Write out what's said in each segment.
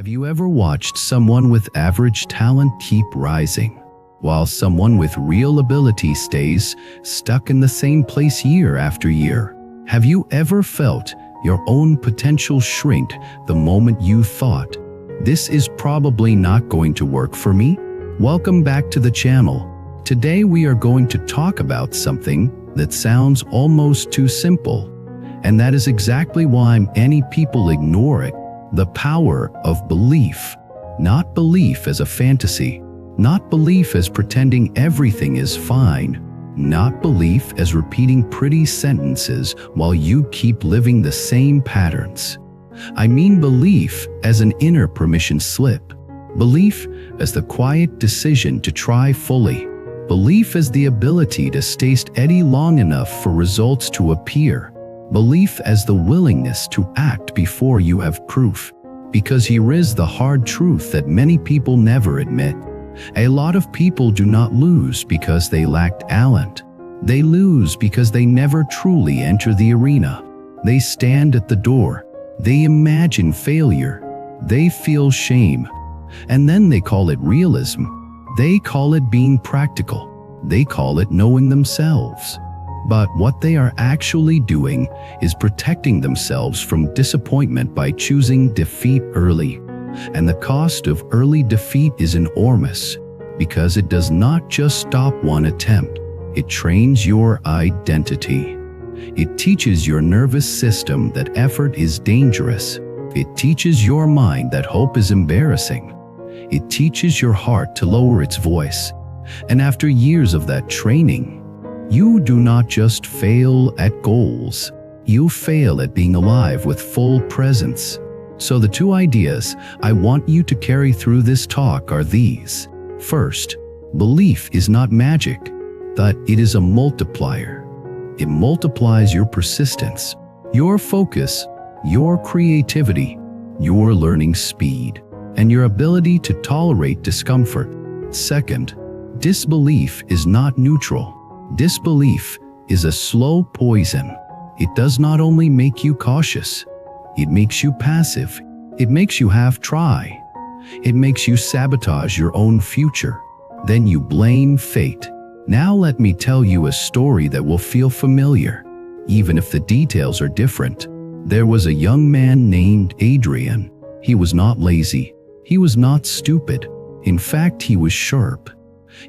Have you ever watched someone with average talent keep rising, while someone with real ability stays stuck in the same place year after year? Have you ever felt your own potential shrink the moment you thought, "This is probably not going to work for me"? Welcome back to the channel. Today we are going to talk about something that sounds almost too simple, and that is exactly why many people ignore it. The power of belief. Not belief as a fantasy. Not belief as pretending everything is fine. Not belief as repeating pretty sentences while you keep living the same patterns. I mean belief as an inner permission slip. Belief as the quiet decision to try fully. Belief as the ability to stay steady long enough for results to appear. Belief as the willingness to act before you have proof. Because here is the hard truth that many people never admit. A lot of people do not lose because they lacked talent. They lose because they never truly enter the arena. They stand at the door. They imagine failure. They feel shame. And then they call it realism. They call it being practical. They call it knowing themselves. But what they are actually doing is protecting themselves from disappointment by choosing defeat early. And the cost of early defeat is enormous, because it does not just stop one attempt. It trains your identity. It teaches your nervous system that effort is dangerous. It teaches your mind that hope is embarrassing. It teaches your heart to lower its voice. And after years of that training, you do not just fail at goals, you fail at being alive with full presence. So the two ideas I want you to carry through this talk are these. First, belief is not magic, but it is a multiplier. It multiplies your persistence, your focus, your creativity, your learning speed, and your ability to tolerate discomfort. Second, disbelief is not neutral. Disbelief is a slow poison. It does not only make you cautious, it makes you passive. It makes you half-try. It makes you sabotage your own future. Then you blame fate. Now let me tell you a story that will feel familiar, even if the details are different. There was a young man named Adrian. He was not lazy. He was not stupid. In fact, he was sharp.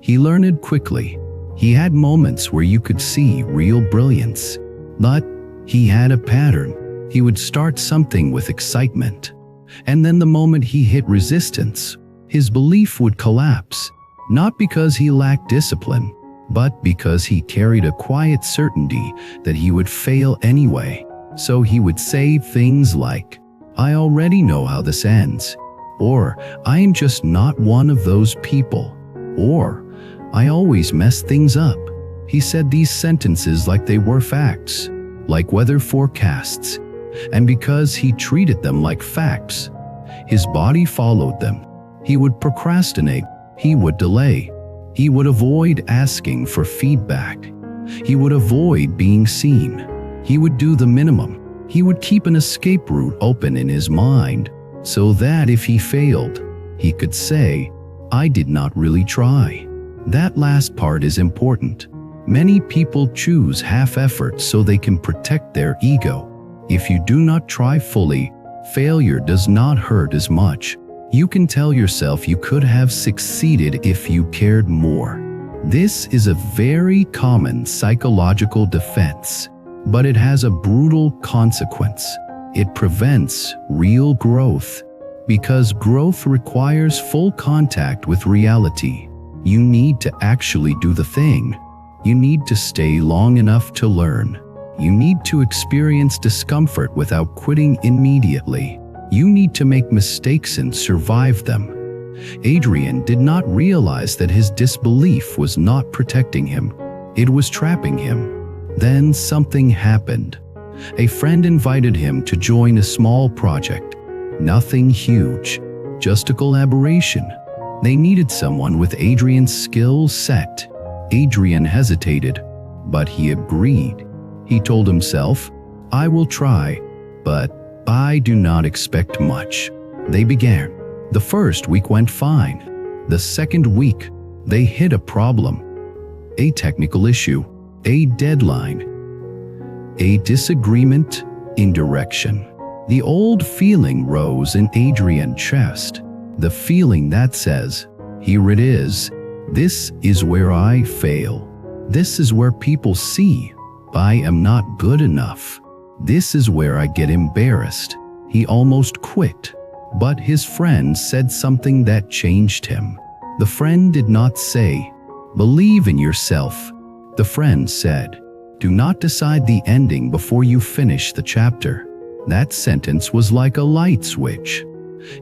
He learned quickly. He had moments where you could see real brilliance. But he had a pattern. He would start something with excitement, and then the moment he hit resistance, his belief would collapse. Not because he lacked discipline, but because he carried a quiet certainty that he would fail anyway. So he would say things like, "I already know how this ends," or "I am just not one of those people," or "I always mess things up." He said these sentences like they were facts, like weather forecasts. And because he treated them like facts, his body followed them. He would procrastinate. He would delay. He would avoid asking for feedback. He would avoid being seen. He would do the minimum. He would keep an escape route open in his mind, so that if he failed, he could say, "I did not really try." That last part is important. Many people choose half effort so they can protect their ego. If you do not try fully, failure does not hurt as much. You can tell yourself you could have succeeded if you cared more. This is a very common psychological defense, but it has a brutal consequence. It prevents real growth, because growth requires full contact with reality. You need to actually do the thing. You need to stay long enough to learn. You need to experience discomfort without quitting immediately. You need to make mistakes and survive them. Adrian did not realize that his disbelief was not protecting him. It was trapping him. Then something happened. A friend invited him to join a small project. Nothing huge, just a collaboration. They needed someone with Adrian's skill set. Adrian hesitated, but he agreed. He told himself, "I will try, but I do not expect much." They began. The first week went fine. The second week, they hit a problem. A technical issue, a deadline, a disagreement in direction. The old feeling rose in Adrian's chest. The feeling that says, here it is. This is where I fail. This is where people see I am not good enough. This is where I get embarrassed. He almost quit. But his friend said something that changed him. The friend did not say, believe in yourself. The friend said, do not decide the ending before you finish the chapter. That sentence was like a light switch.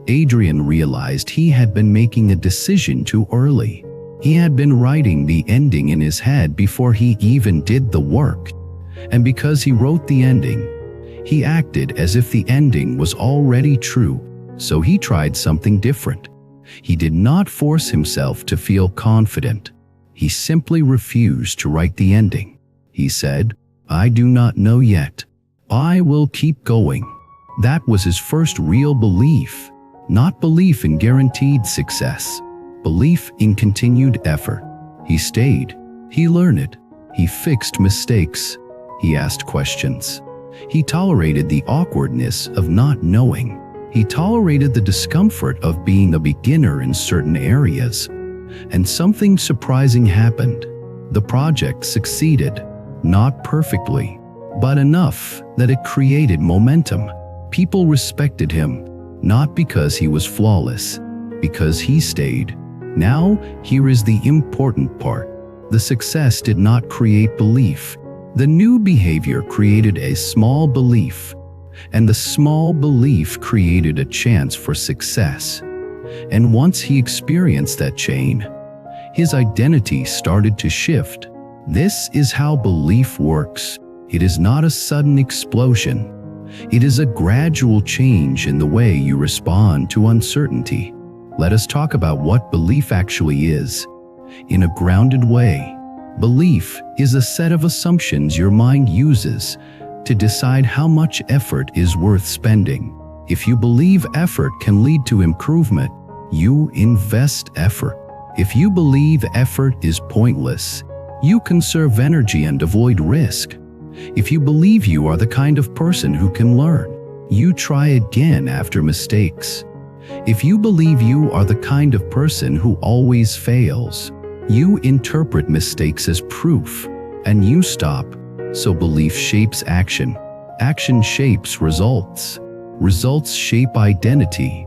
Adrian realized he had been making a decision too early. He had been writing the ending in his head before he even did the work. And because he wrote the ending, he acted as if the ending was already true. So he tried something different. He did not force himself to feel confident. He simply refused to write the ending. He said, I do not know yet. I will keep going. That was his first real belief. Not belief in guaranteed success. Belief in continued effort. He stayed. He learned. He fixed mistakes. He asked questions. He tolerated the awkwardness of not knowing. He tolerated the discomfort of being a beginner in certain areas. And something surprising happened. The project succeeded. Not perfectly, but enough that it created momentum. People respected him, not because he was flawless, because he stayed. Now, here is the important part. The success did not create belief. The new behavior created a small belief, and the small belief created a chance for success. And once he experienced that chain, his identity started to shift. This is how belief works. It is not a sudden explosion. It is a gradual change in the way you respond to uncertainty. Let us talk about what belief actually is. In a grounded way, belief is a set of assumptions your mind uses to decide how much effort is worth spending. If you believe effort can lead to improvement, you invest effort. If you believe effort is pointless, you conserve energy and avoid risk. If you believe you are the kind of person who can learn, you try again after mistakes. If you believe you are the kind of person who always fails, you interpret mistakes as proof, and you stop. So belief shapes action. Action shapes results. Results shape identity.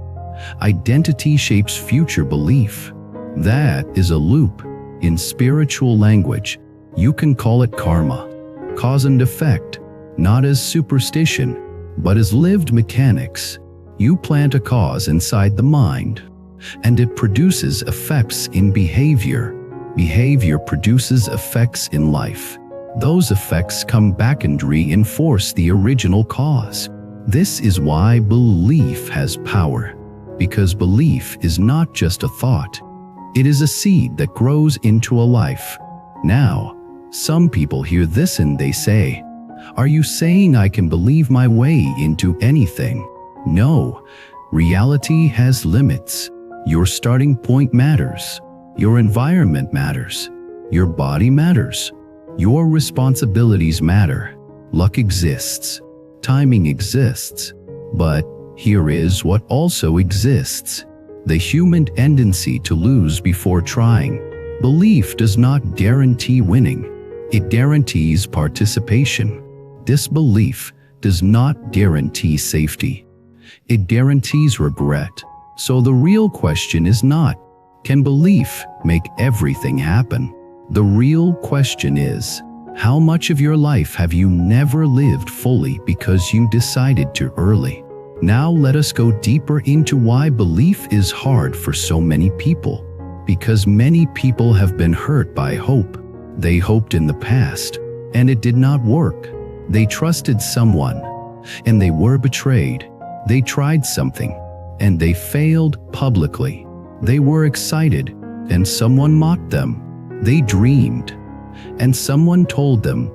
Identity shapes future belief. That is a loop. In spiritual language, you can call it karma. Cause and effect, not as superstition, but as lived mechanics. You plant a cause inside the mind, and it produces effects in behavior. Behavior produces effects in life. Those effects come back and reinforce the original cause. This is why belief has power, because belief is not just a thought. It is a seed that grows into a life. Now, some people hear this and they say, are you saying I can believe my way into anything? No, reality has limits. Your starting point matters. Your environment matters. Your body matters. Your responsibilities matter. Luck exists. Timing exists. But here is what also exists: the human tendency to lose before trying. Belief does not guarantee winning. It guarantees participation. Disbelief does not guarantee safety. It guarantees regret. So the real question is not, can belief make everything happen? The real question is, how much of your life have you never lived fully because you decided too early? Now let us go deeper into why belief is hard for so many people. Because many people have been hurt by hope. They hoped in the past, and it did not work. They trusted someone, and they were betrayed. They tried something, and they failed publicly. They were excited, and someone mocked them. They dreamed, and someone told them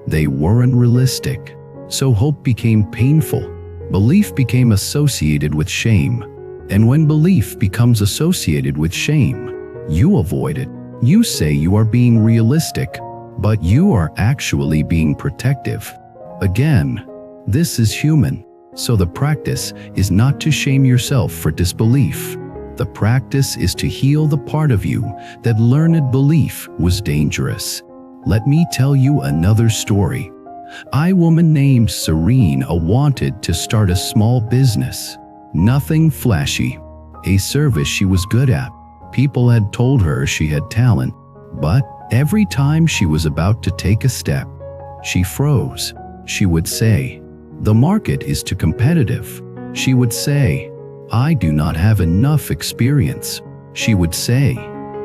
they weren't realistic. So hope became painful. Belief became associated with shame. And when belief becomes associated with shame, you avoid it. You say you are being realistic, but you are actually being protective. Again, this is human, so the practice is not to shame yourself for disbelief. The practice is to heal the part of you that learned belief was dangerous. Let me tell you another story. A woman named Serena wanted to start a small business. Nothing flashy, a service she was good at. People had told her she had talent, but every time she was about to take a step, she froze. She would say, "The market is too competitive." She would say, "I do not have enough experience." She would say,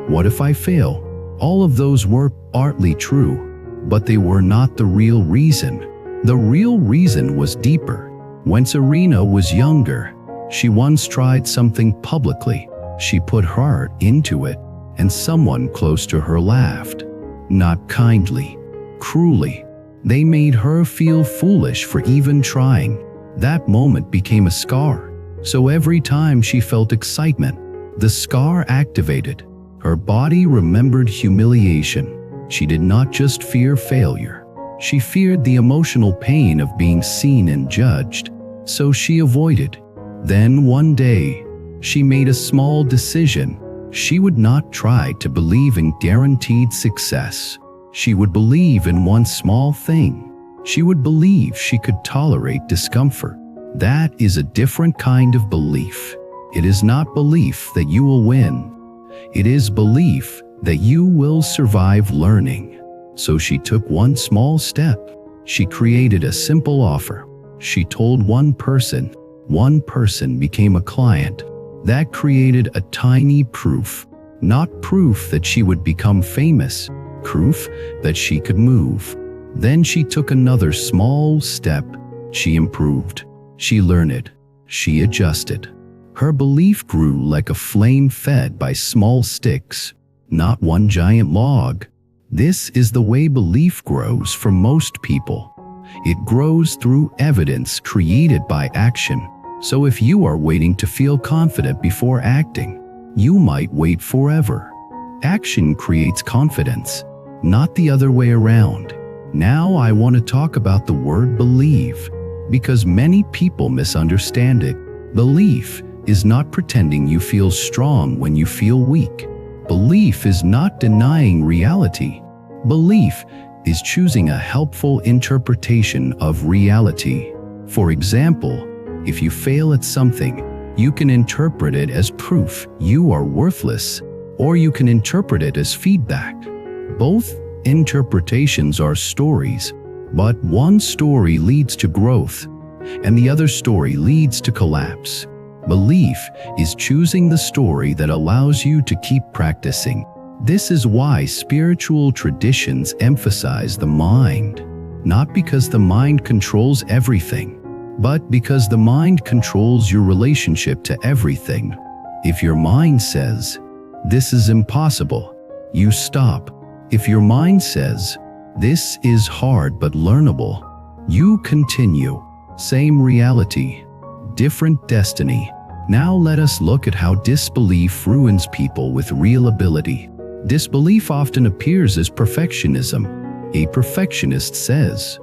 "What if I fail?" All of those were partly true, but they were not the real reason. The real reason was deeper. When Serena was younger, she once tried something publicly. She put her heart into it, and someone close to her laughed. Not kindly, cruelly. They made her feel foolish for even trying. That moment became a scar. So every time she felt excitement, the scar activated. Her body remembered humiliation. She did not just fear failure. She feared the emotional pain of being seen and judged. So she avoided. Then one day, she made a small decision. She would not try to believe in guaranteed success. She would believe in one small thing. She would believe she could tolerate discomfort. That is a different kind of belief. It is not belief that you will win. It is belief that you will survive learning. So she took one small step. She created a simple offer. She told one person. One person became a client. That created a tiny proof. Not proof that she would become famous, proof that she could move. Then she took another small step. She improved. She learned. She adjusted. Her belief grew like a flame fed by small sticks, not one giant log. This is the way belief grows for most people. It grows through evidence created by action. So if you are waiting to feel confident before acting, you might wait forever. Action creates confidence, not the other way around. Now I want to talk about the word believe, because many people misunderstand it. Belief is not pretending you feel strong when you feel weak. Belief is not denying reality. Belief is choosing a helpful interpretation of reality. For example, if you fail at something, you can interpret it as proof you are worthless, or you can interpret it as feedback. Both interpretations are stories, but one story leads to growth, and the other story leads to collapse. Belief is choosing the story that allows you to keep practicing. This is why spiritual traditions emphasize the mind, not because the mind controls everything, but because the mind controls your relationship to everything. If your mind says, "This is impossible," you stop. If your mind says, "This is hard but learnable," you continue. Same reality, different destiny. Now let us look at how disbelief ruins people with real ability. Disbelief often appears as perfectionism. A perfectionist says,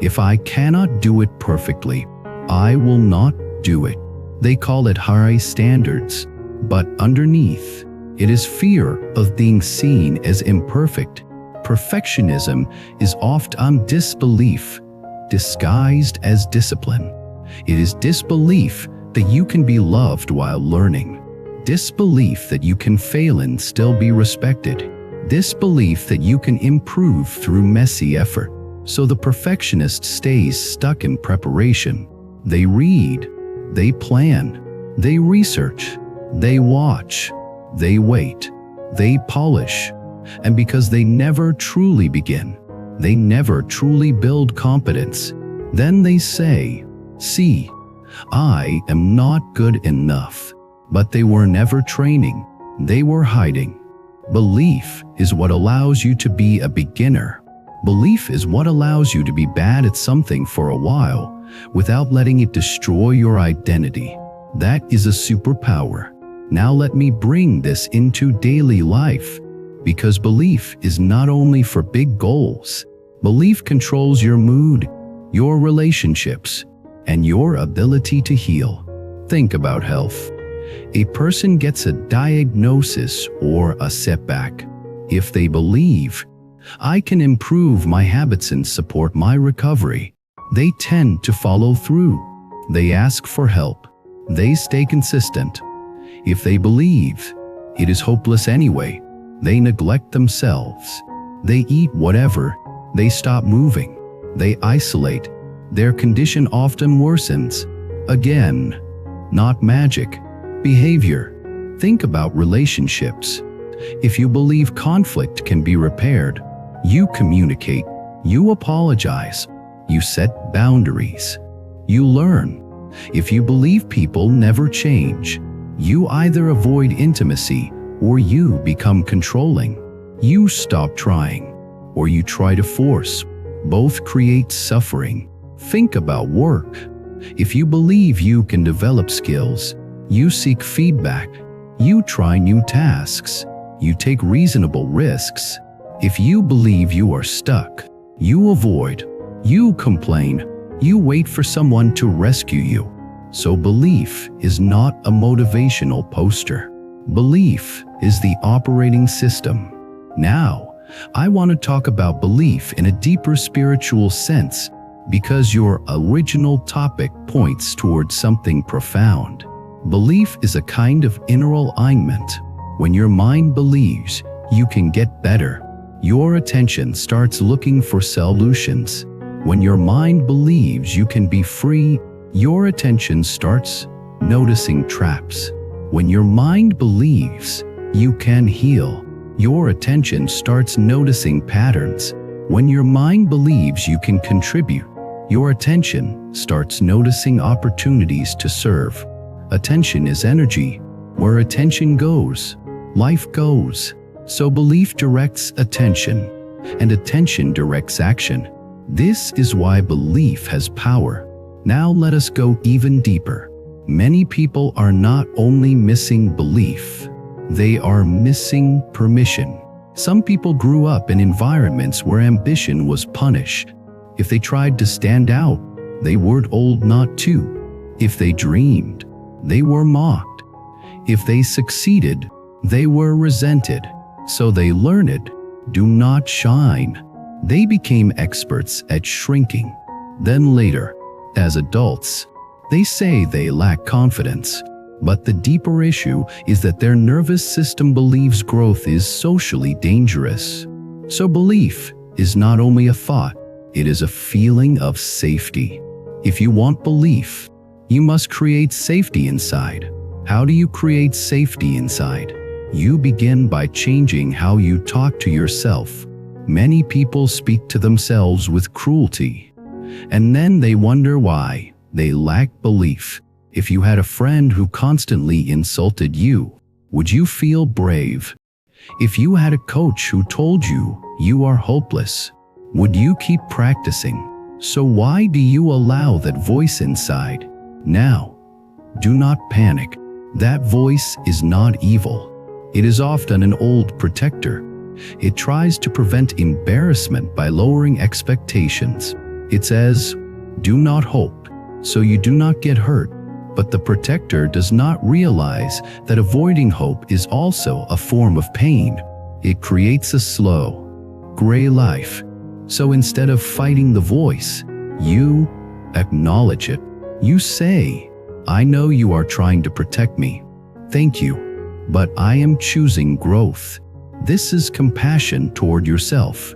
"If I cannot do it perfectly, I will not do it." They call it high standards, but underneath, it is fear of being seen as imperfect. Perfectionism is often disbelief, disguised as discipline. It is disbelief that you can be loved while learning. Disbelief that you can fail and still be respected. Disbelief that you can improve through messy effort. So the perfectionist stays stuck in preparation. They read, they plan, they research, they watch, they wait, they polish. And because they never truly begin, they never truly build competence, then they say, "See, I am not good enough." But they were never training, they were hiding. Belief is what allows you to be a beginner. Belief is what allows you to be bad at something for a while without letting it destroy your identity. That is a superpower. Now let me bring this into daily life, because belief is not only for big goals. Belief controls your mood, your relationships, and your ability to heal. Think about health. A person gets a diagnosis or a setback. If they believe, I can improve my habits and support my recovery, they tend to follow through. They ask for help. They stay consistent. If they believe it is hopeless anyway, they neglect themselves. They eat whatever. They stop moving. They isolate. Their condition often worsens. Again, not magic. Behavior. Think about relationships. If you believe conflict can be repaired, you communicate, you apologize, you set boundaries, you learn. If you believe people never change, you either avoid intimacy or you become controlling. You stop trying, or you try to force. Both create suffering. Think about work. If you believe you can develop skills, you seek feedback, you try new tasks, you take reasonable risks. If you believe you are stuck, you avoid, you complain, you wait for someone to rescue you. So belief is not a motivational poster. Belief is the operating system. Now, I want to talk about belief in a deeper spiritual sense, because your original topic points towards something profound. Belief is a kind of inner alignment. When your mind believes you can get better, your attention starts looking for solutions. When your mind believes you can be free, your attention starts noticing traps. When your mind believes you can heal, your attention starts noticing patterns. When your mind believes you can contribute, your attention starts noticing opportunities to serve. Attention is energy. Where attention goes, life goes. So belief directs attention, and attention directs action. This is why belief has power. Now let us go even deeper. Many people are not only missing belief, they are missing permission. Some people grew up in environments where ambition was punished. If they tried to stand out, they were told not to. If they dreamed, they were mocked. If they succeeded, they were resented. So they learned, do not shine. They became experts at shrinking. Then later, as adults, they say they lack confidence. But the deeper issue is that their nervous system believes growth is socially dangerous. So belief is not only a thought, it is a feeling of safety. If you want belief, you must create safety inside. How do you create safety inside? You begin by changing how you talk to yourself. Many people speak to themselves with cruelty, and then they wonder why they lack belief. If you had a friend who constantly insulted you, would you feel brave? If you had a coach who told you you are hopeless, would you keep practicing? So why do you allow that voice inside? Now, do not panic. That voice is not evil. It is often an old protector. It tries to prevent embarrassment by lowering expectations. It says, do not hope, so you do not get hurt. But the protector does not realize that avoiding hope is also a form of pain. It creates a slow, gray life. So instead of fighting the voice, you acknowledge it. You say, I know you are trying to protect me. Thank you, but I am choosing growth. This is compassion toward yourself.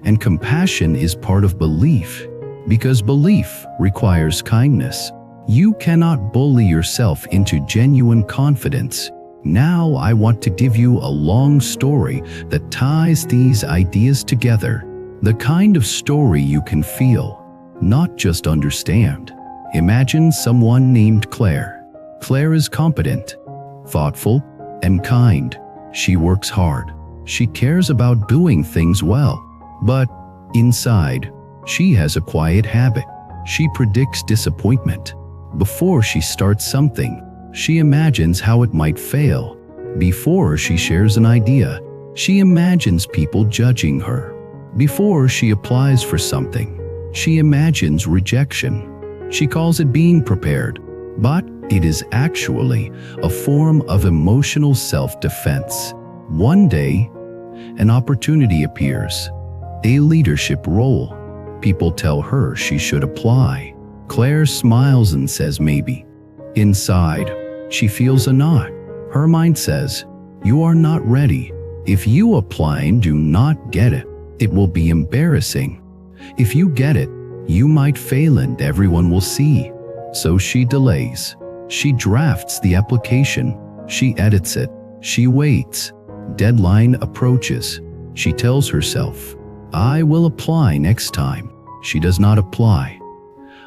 And compassion is part of belief, because belief requires kindness. You cannot bully yourself into genuine confidence. Now I want to give you a long story that ties these ideas together. The kind of story you can feel, not just understand. Imagine someone named Claire. Claire is competent, thoughtful, and kind. She works hard. She cares about doing things well. But inside, she has a quiet habit. She predicts disappointment. Before she starts something, She imagines how it might fail. Before she shares an idea, she imagines people judging her. Before she applies for something, she imagines rejection. She calls it being prepared, but it is actually a form of emotional self-defense. One day, an opportunity appears, a leadership role. People tell her she should apply. Claire smiles and says maybe. Inside, she feels a knot. Her mind says, "You are not ready. If you apply and do not get it, it will be embarrassing. If you get it, you might fail and everyone will see." So she delays. She drafts the application. She edits it. She waits. Deadline approaches. She tells herself, "I will apply next time." She does not apply.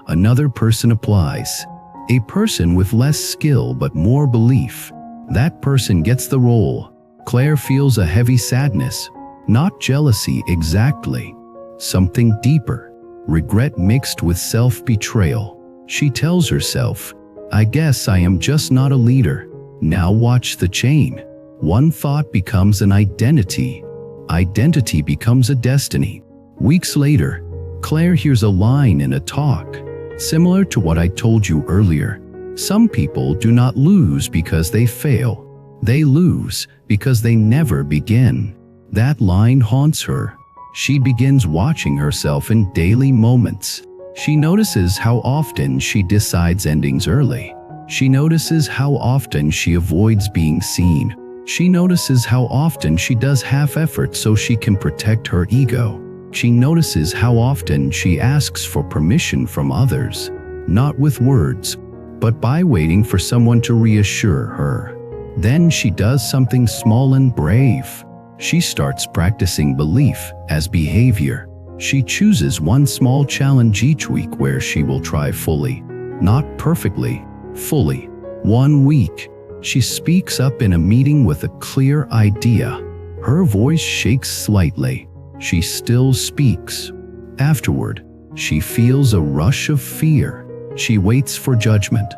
Another person applies. A person with less skill but more belief. That person gets the role. Claire feels a heavy sadness. Not jealousy exactly. Something deeper. Regret mixed with self-betrayal. She tells herself, "I guess I am just not a leader." Now watch the chain. One thought becomes an identity. Identity becomes a destiny. Weeks later, Claire hears a line in a talk, similar to what I told you earlier. Some people do not lose because they fail. They lose because they never begin. That line haunts her. She begins watching herself in daily moments. She notices how often she decides endings early. She notices how often she avoids being seen. She notices how often she does half effort so she can protect her ego. She notices how often she asks for permission from others, not with words, but by waiting for someone to reassure her. Then she does something small and brave. She starts practicing belief as behavior. She chooses one small challenge each week where she will try fully, not perfectly, fully. 1 week, she speaks up in a meeting with a clear idea. Her voice shakes slightly. She still speaks. Afterward, she feels a rush of fear. She waits for judgment,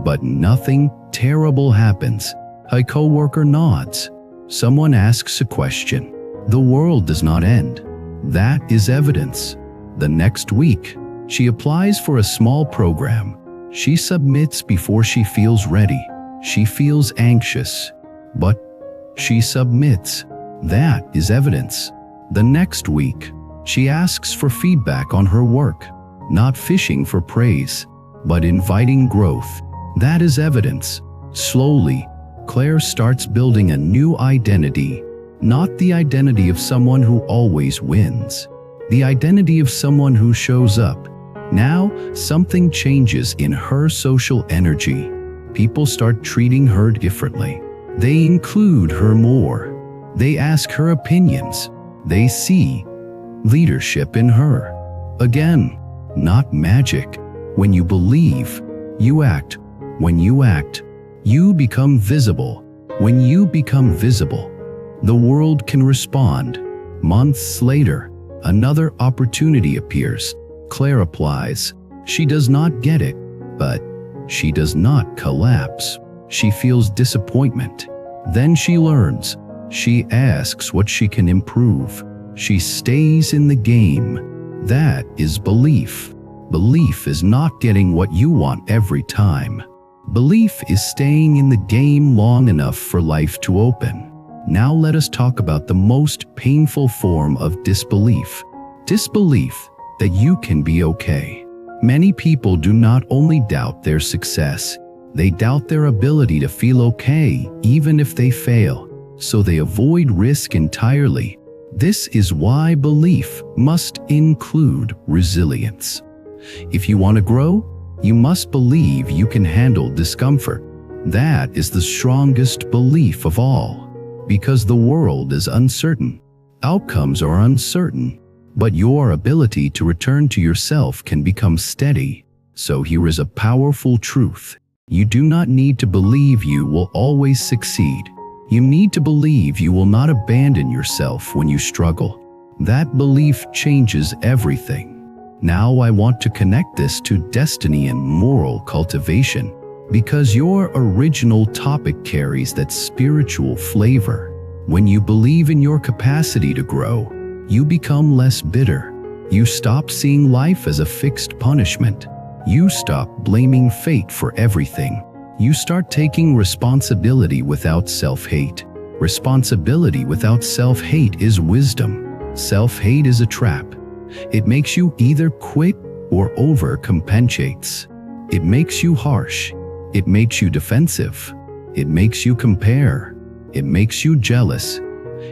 but nothing terrible happens. A coworker nods. Someone asks a question. The world does not end. That is evidence. The next week, she applies for a small program. She submits before she feels ready. She feels anxious, but she submits. That is evidence. The next week, she asks for feedback on her work, not fishing for praise, but inviting growth. That is evidence. Slowly, Claire starts building a new identity, not the identity of someone who always wins, the identity of someone who shows up. Now, something changes in her social energy. People start treating her differently. They include her more. They ask her opinions. They see leadership in her. Again, not magic. When you believe, you act. When you act, you become visible. When you become visible, the world can respond. Months later, another opportunity appears. Claire applies. She does not get it, but she does not collapse. She feels disappointment. Then she learns. She asks what she can improve. She stays in the game. That is belief. Belief is not getting what you want every time. Belief is staying in the game long enough for life to open. Now let us talk about the most painful form of disbelief. Disbelief that you can be okay. Many people do not only doubt their success, they doubt their ability to feel okay even if they fail. So they avoid risk entirely. This is why belief must include resilience. If you want to grow, you must believe you can handle discomfort. That is the strongest belief of all. Because the world is uncertain. Outcomes are uncertain. But your ability to return to yourself can become steady. So here is a powerful truth. You do not need to believe you will always succeed. You need to believe you will not abandon yourself when you struggle. That belief changes everything. Now I want to connect this to destiny and moral cultivation. Because your original topic carries that spiritual flavor. When you believe in your capacity to grow, you become less bitter. You stop seeing life as a fixed punishment. You stop blaming fate for everything. You start taking responsibility without self-hate. Responsibility without self-hate is wisdom. Self-hate is a trap. It makes you either quit or overcompensates. It makes you harsh. It makes you defensive. It makes you compare. It makes you jealous.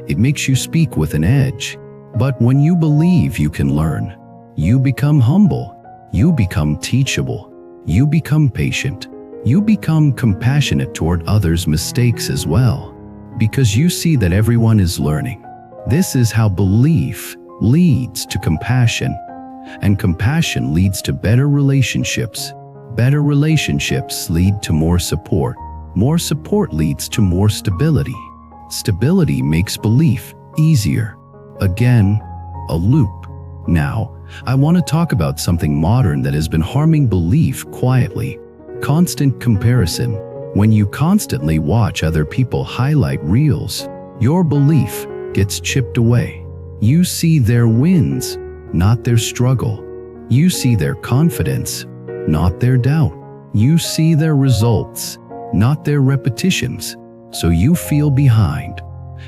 It makes you speak with an edge. But when you believe you can learn, you become humble. You become teachable. You become patient. You become compassionate toward others' mistakes as well, because you see that everyone is learning. This is how belief leads to compassion, and compassion leads to better relationships. Better relationships lead to more support. More support leads to more stability. Stability makes belief easier. Again, a loop. Now, I want to talk about something modern that has been harming belief quietly. Constant comparison. When you constantly watch other people highlight reels, your belief gets chipped away. You see their wins, not their struggle. You see their confidence, not their doubt. You see their results, not their repetitions. So you feel behind.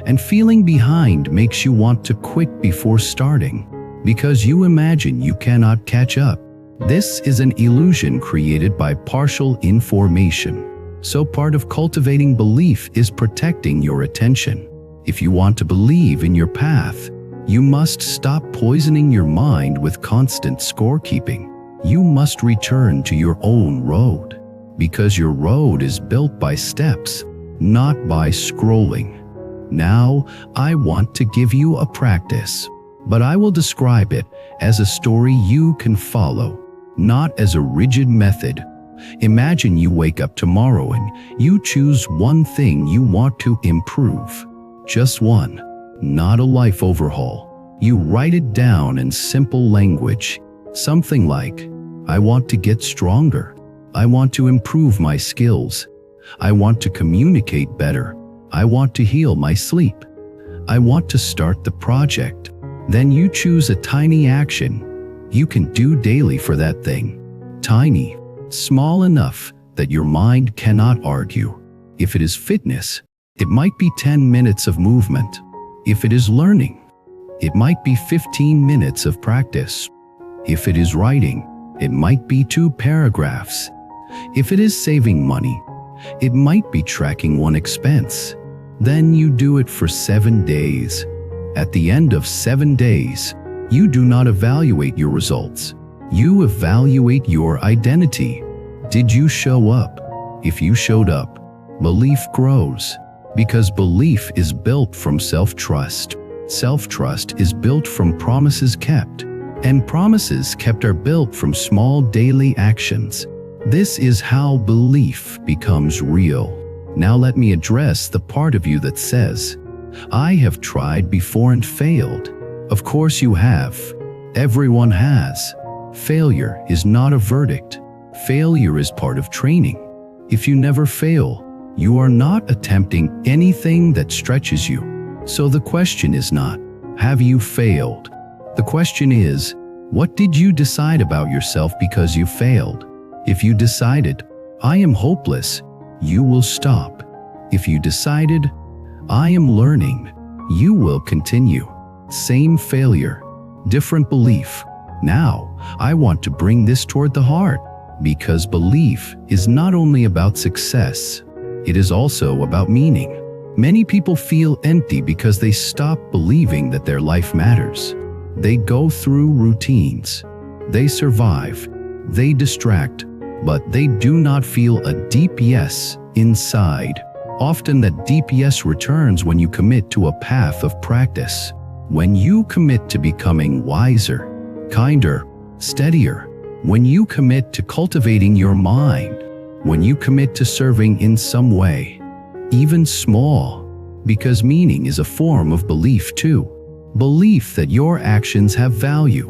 And feeling behind makes you want to quit before starting, because you imagine you cannot catch up. This is an illusion created by partial information. So part of cultivating belief is protecting your attention. If you want to believe in your path, you must stop poisoning your mind with constant scorekeeping. You must return to your own road, because your road is built by steps, not by scrolling. Now, I want to give you a practice, but I will describe it as a story you can follow, not as a rigid method. Imagine you wake up tomorrow and you choose one thing you want to improve. Just one, not a life overhaul. You write it down in simple language, something like, I want to get stronger. I want to improve my skills. I want to communicate better. I want to heal my sleep. I want to start the project. Then you choose a tiny action you can do daily for that thing. Tiny, small enough that your mind cannot argue. If it is fitness, it might be 10 minutes of movement. If it is learning, it might be 15 minutes of practice. If it is writing, it might be 2 paragraphs. If it is saving money, it might be tracking one expense. Then you do it for 7 days. At the end of 7 days, you do not evaluate your results. You evaluate your identity. Did you show up? If you showed up, belief grows, because belief is built from self-trust. Self-trust is built from promises kept, and promises kept are built from small daily actions. This is how belief becomes real. Now let me address the part of you that says, I have tried before and failed. Of course you have. Everyone has. Failure is not a verdict. Failure is part of training. If you never fail, you are not attempting anything that stretches you. So the question is not, have you failed? The question is, what did you decide about yourself because you failed? If you decided, I am hopeless, you will stop. If you decided, I am learning, you will continue. Same failure, different belief. Now, I want to bring this toward the heart, because belief is not only about success, it is also about meaning. Many people feel empty because they stop believing that their life matters. They go through routines. They survive. They distract. But they do not feel a deep yes inside. Often that deep yes returns when you commit to a path of practice. When you commit to becoming wiser, kinder, steadier. When you commit to cultivating your mind. When you commit to serving in some way, even small, because meaning is a form of belief too. Belief that your actions have value.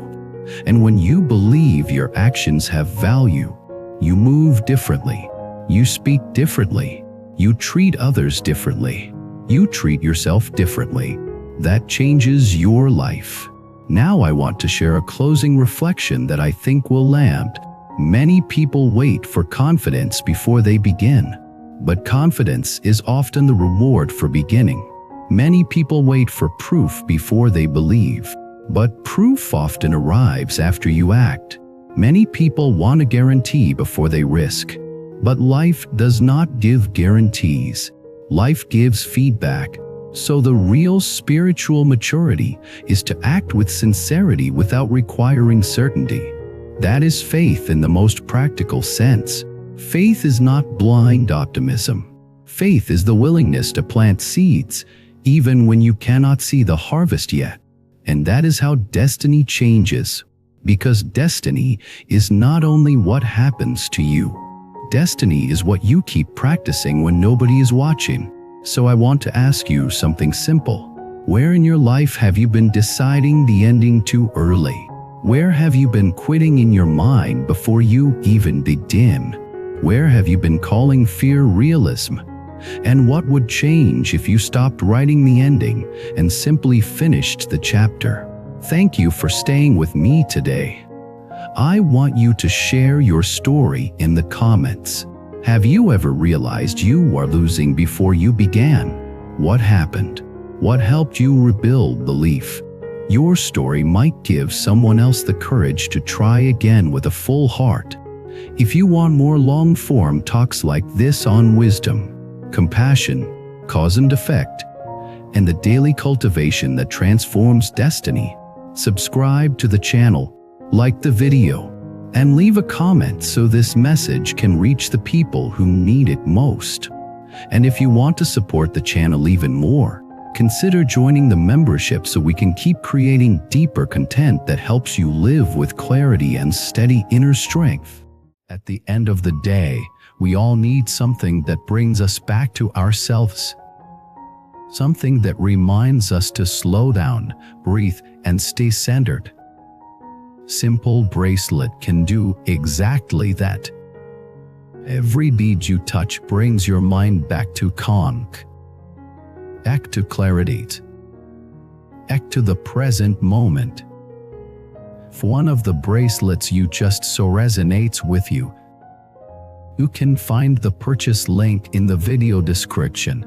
And when you believe your actions have value, you move differently. You speak differently. You treat others differently. You treat yourself differently. That changes your life. Now I want to share a closing reflection that I think will land. Many people wait for confidence before they begin, but confidence is often the reward for beginning. Many people wait for proof before they believe, but proof often arrives after you act. Many people want a guarantee before they risk, but life does not give guarantees. Life gives feedback. So the real spiritual maturity is to act with sincerity without requiring certainty. That is faith in the most practical sense. Faith is not blind optimism. Faith is the willingness to plant seeds, even when you cannot see the harvest yet. And that is how destiny changes. Because destiny is not only what happens to you. Destiny is what you keep practicing when nobody is watching. So I want to ask you something simple. Where in your life have you been deciding the ending too early? Where have you been quitting in your mind before you even begin? Where have you been calling fear realism? And what would change if you stopped writing the ending and simply finished the chapter? Thank you for staying with me today. I want you to share your story in the comments. Have you ever realized you are losing before you began? What happened? What helped you rebuild belief? Your story might give someone else the courage to try again with a full heart. If you want more long-form talks like this on wisdom, compassion, cause and effect, and the daily cultivation that transforms destiny, subscribe to the channel, like the video, and leave a comment so this message can reach the people who need it most. And if you want to support the channel even more, consider joining the membership so we can keep creating deeper content that helps you live with clarity and steady inner strength. At the end of the day, we all need something that brings us back to ourselves. Something that reminds us to slow down, breathe, and stay centered. Simple bracelet can do exactly that. Every bead you touch brings your mind back to calm, back to clarity, back to the present moment. If one of the bracelets you just saw resonates with you, you can find the purchase link in the video description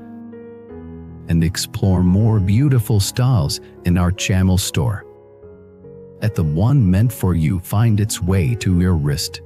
and explore more beautiful styles in our channel store. Let the one meant for you find its way to your wrist.